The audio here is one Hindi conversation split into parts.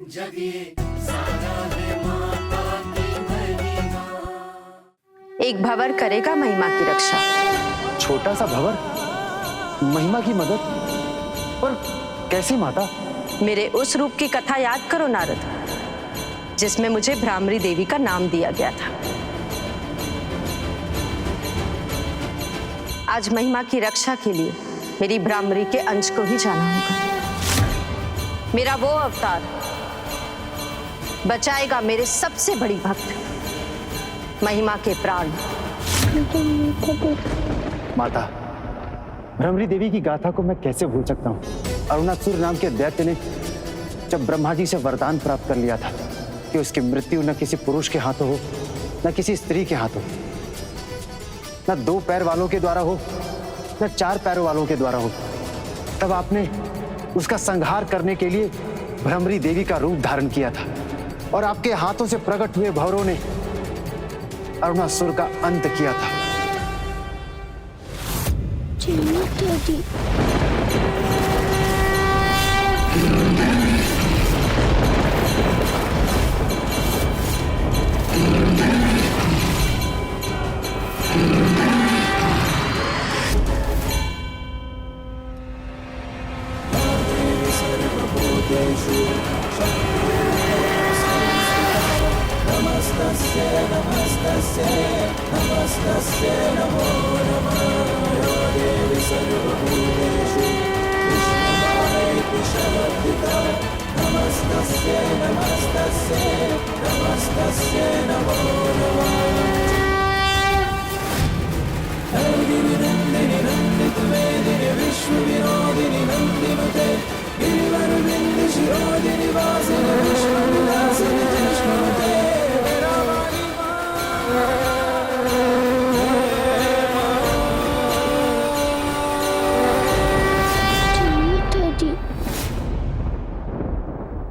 जगिए सारा है माता की महिमा। एक भंवर करेगा महिमा की रक्षा। छोटा सा भंवर, महिमा की मदद, पर कैसी माता? मेरे उस रूप की कथा याद करो नारद, जिसमें मुझे भ्रामरी देवी का नाम दिया गया था। आज महिमा की रक्षा के लिए मेरी भ्रामरी के अंश को ही जाना होगा। मेरा वो अवतार बचाएगा मेरे सबसे बड़ी भक्त महिमा के प्राण। माता, भ्रामरी देवी की गाथा को मैं कैसे भूल सकता हूँ? अरुणासुर नाम के दैत्य ने जब ब्रह्मा जी से वरदान प्राप्त कर लिया था कि उसकी मृत्यु न किसी पुरुष के हाथों हो, न किसी स्त्री के हाथों, न 2 पैर वालों के द्वारा हो, न 4 पैरों वालों के द्वारा हो, तब आपने उसका संहार करने के लिए भ्रामरी देवी का रूप धारण किया था और आपके हाथों से प्रकट हुए भंवरों ने अरुणासुर का अंत किया था।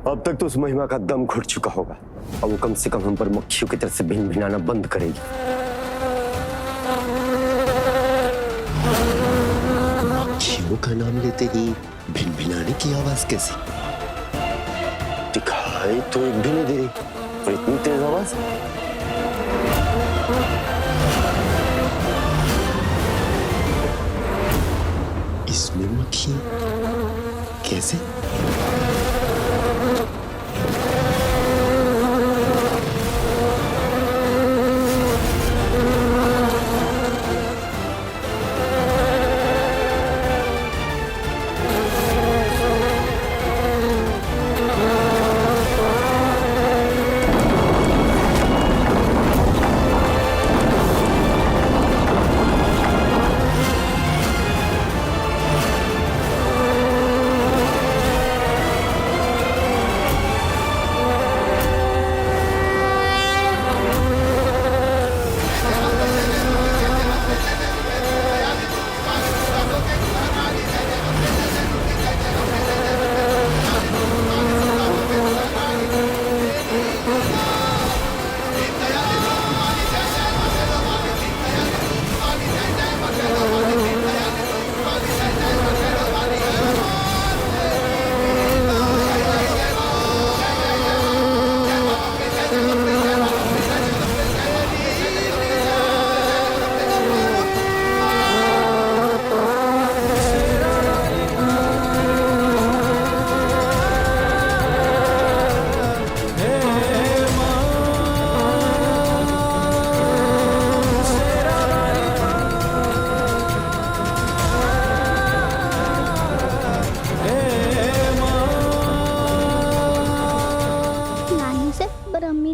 अब तक तो उस महिमा का दम घुट चुका होगा और वो कम से कम हम पर मक्खियों की तरह से भिन भिनाना बंद करेगी। मक्खियों का नाम लेते ही भिन भिनाने की आवाज कैसी? दिखाई तो एक भी नहीं दे रही और इतनी तेज आवाज। इसमें मक्खी कैसे?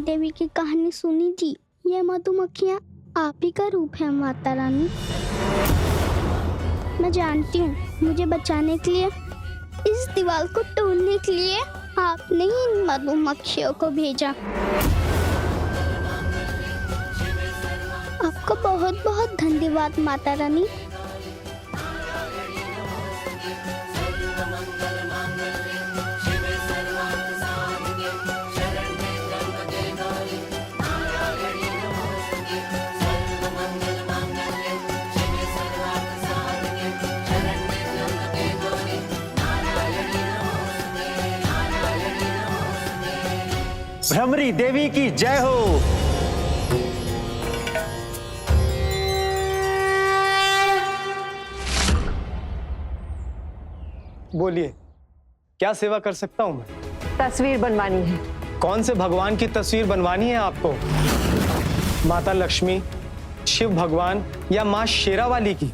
देवी की कहानी सुनी थी। ये मधुमक्खियाँ आप ही का रूप है माता रानी। मैं जानती हूँ मुझे बचाने के लिए, इस दीवार को तोड़ने के लिए आपने ही इन मधुमक्खियों को भेजा। आपको बहुत बहुत धन्यवाद माता रानी। भ्रमरी देवी की जय हो। बोलिए, क्या सेवा कर सकता हूं मैं? तस्वीर बनवानी है। कौन से भगवान की तस्वीर बनवानी है आपको? माता लक्ष्मी, शिव भगवान या माँ शेरावाली की?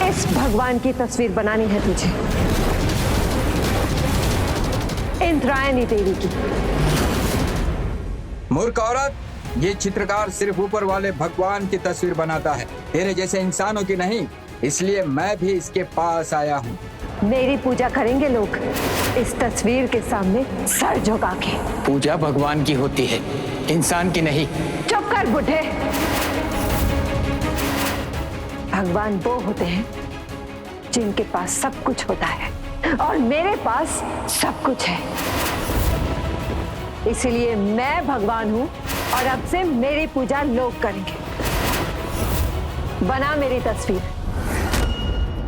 इस भगवान की तस्वीर बनानी है तुझे, इंद्रायणी देवी की। मूर्ख औरत, ये चित्रकार सिर्फ ऊपर वाले भगवान की तस्वीर बनाता है, तेरे जैसे इंसानों की नहीं। इसलिए मैं भी इसके पास आया हूँ। मेरी पूजा करेंगे लोग इस तस्वीर के सामने सर झुका के। पूजा भगवान की होती है, इंसान की नहीं। चुप कर बुढ़े। भगवान वो होते हैं जिनके पास सब कुछ होता है, और मेरे पास सब कुछ है। इसीलिए मैं भगवान हूं और अब से मेरी पूजा लोग करेंगे। बना मेरी तस्वीर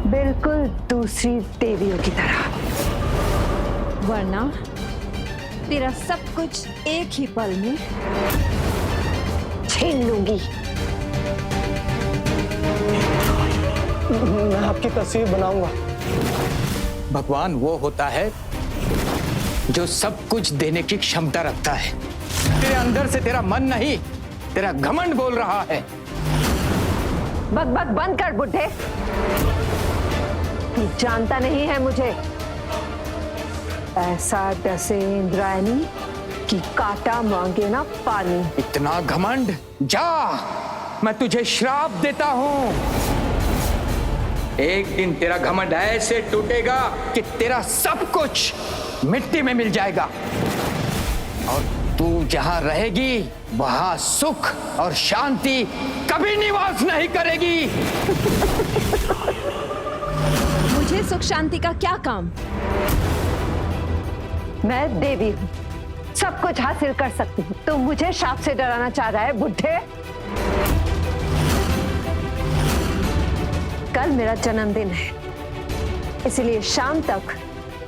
बिल्कुल दूसरी देवियों की तरह, वरना तेरा सब कुछ एक ही पल में छीन लूंगी। मैं आपकी तस्वीर बनाऊंगा। भगवान वो होता है जो सब कुछ देने की क्षमता रखता है। तेरे अंदर से तेरा मन नहीं, तेरा घमंड बोल रहा है। बक बक बंद कर बुढ़े। तू जानता नहीं है मुझे। ऐसा डसे इंद्रायणी कि काटा मांगे ना पानी। इतना घमंड? जा, मैं तुझे श्राप देता हूं। एक दिन तेरा घमंड ऐसे टूटेगा कि तेरा सब कुछ मिट्टी में मिल जाएगा, और तू जहां रहेगी वहां सुख और शांति कभी निवास नहीं करेगी। मुझे सुख शांति का क्या काम? मैं देवी हूं, सब कुछ हासिल कर सकती हूँ। तू मुझे शाप से डराना चाह रहा है बुढ़े? कल मेरा जन्मदिन है, इसलिए शाम तक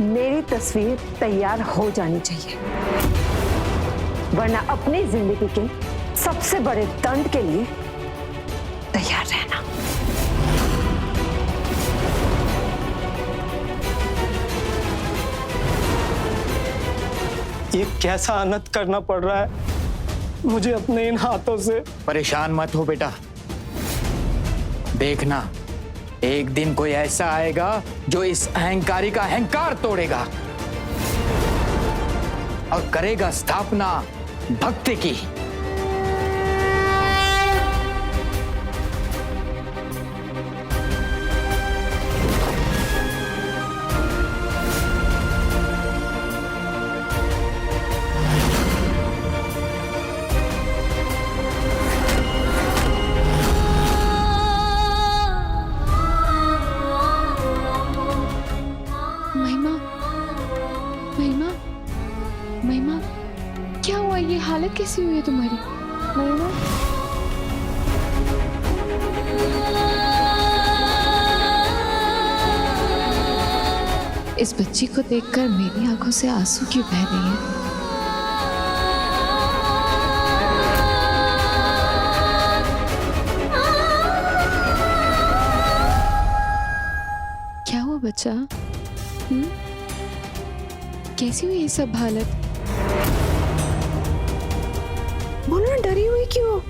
मेरी तस्वीर तैयार हो जानी चाहिए, वरना अपनी जिंदगी के सबसे बड़े दंड के लिए तैयार रहना। ये कैसा अनर्थ करना पड़ रहा है मुझे अपने इन हाथों से। परेशान मत हो बेटा, देखना एक दिन कोई ऐसा आएगा जो इस अहंकारी का अहंकार तोड़ेगा और करेगा स्थापना भक्ति की। महिमा, महिमा, महिमा, क्या हुआ? ये हालत कैसी हुई है तुम्हारी? महिमा, इस बच्ची को देखकर मेरी आंखों से आंसू क्यों बह रही हैं? क्या हुआ बच्चा? कैसी हुई ये सब हालत? बोलो ना, डरी हुई क्यों?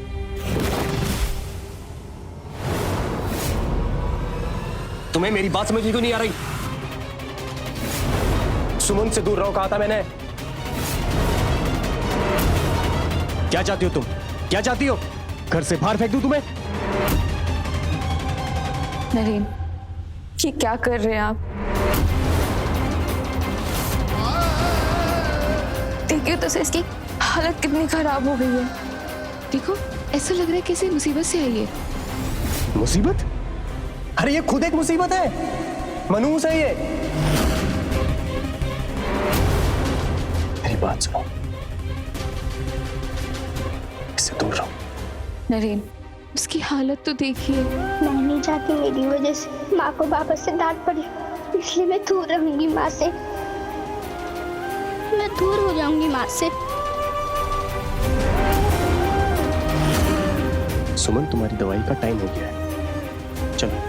तुम्हें मेरी बात समझ क्यों नहीं आ रही? सुमन से दूर रहो कहा था मैंने। क्या चाहती हो तुम? क्या चाहती हो? घर से बाहर फेंक दूं तुम्हें? नरेन, ये क्या कर रहे हैं आप? देखिए तो सही इसकी हालत कितनी खराब हो गई है। देखो, ऐसा लग रहा है किसी मुसीबत से आई है। मुसीबत? अरे ये खुद एक मुसीबत है, मनहूस है ये। मेरी बात सुनो, इससे दूर रहो। नरेन, उसकी हालत तो देखिए। मैं नहीं चाहती मेरी वजह से माँ को वापस से डांट पड़े, इसलिए मैं दूर रहूंगी माँ से। मैं दूर हो जाऊंगी माँ से। सुमन, तुम्हारी दवाई का टाइम हो गया है, चलो।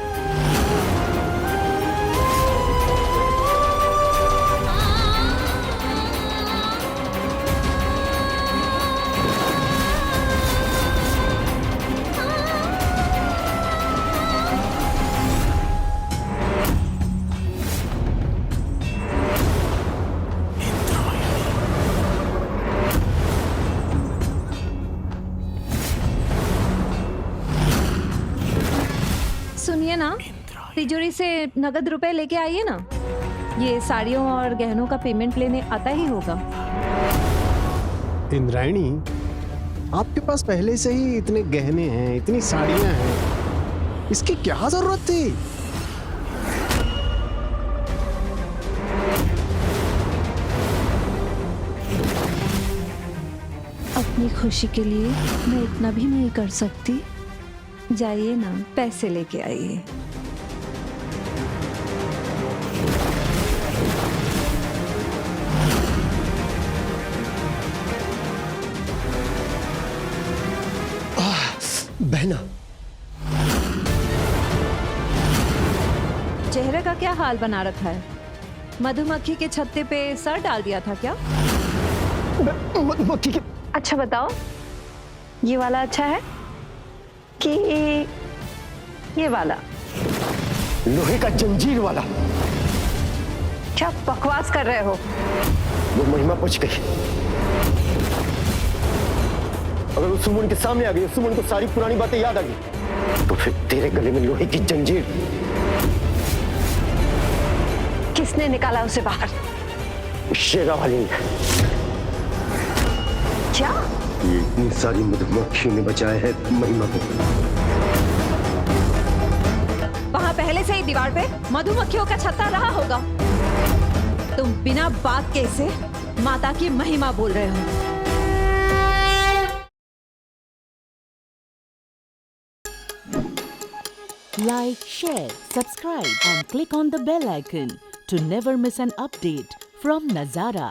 सुनिए ना, तिजोरी से नगद रुपए लेके आइए ना। ये साड़ियों और गहनों का पेमेंट लेने आता ही होगा। इंद्रायणी, आपके पास पहले से ही इतने गहने हैं, इतनी साड़ियां हैं, इसकी क्या जरूरत थी? अपनी खुशी के लिए मैं इतना भी नहीं कर सकती। जाइए ना, पैसे लेके आइए। बहना, चेहरे का क्या हाल बना रखा है? मधुमक्खी के छत्ते पे सर डाल दिया था क्या? मधुमक्खी के अच्छा बताओ, ये वाला अच्छा है कि ये वाला? लोहे का जंजीर वाला। क्या बकवास कर रहे हो? वो महिमा पूछ गई। अगर वो सुमन के सामने आ गई, सुमन को सारी पुरानी बातें याद आ गई, तो फिर तेरे गले में लोहे की जंजीर। किसने निकाला उसे बाहर? शेरा वाली ने। क्या? ये इतनी सारी मधुमक्खियों ने बचाया है महिमा को। वहां पहले से ही दीवार पे मधुमक्खियों का छत्ता रहा होगा। तुम बिना बात के इसे माता की महिमा बोल रहे हो। Like, share, subscribe and click on the bell icon to never miss an update from Nazara.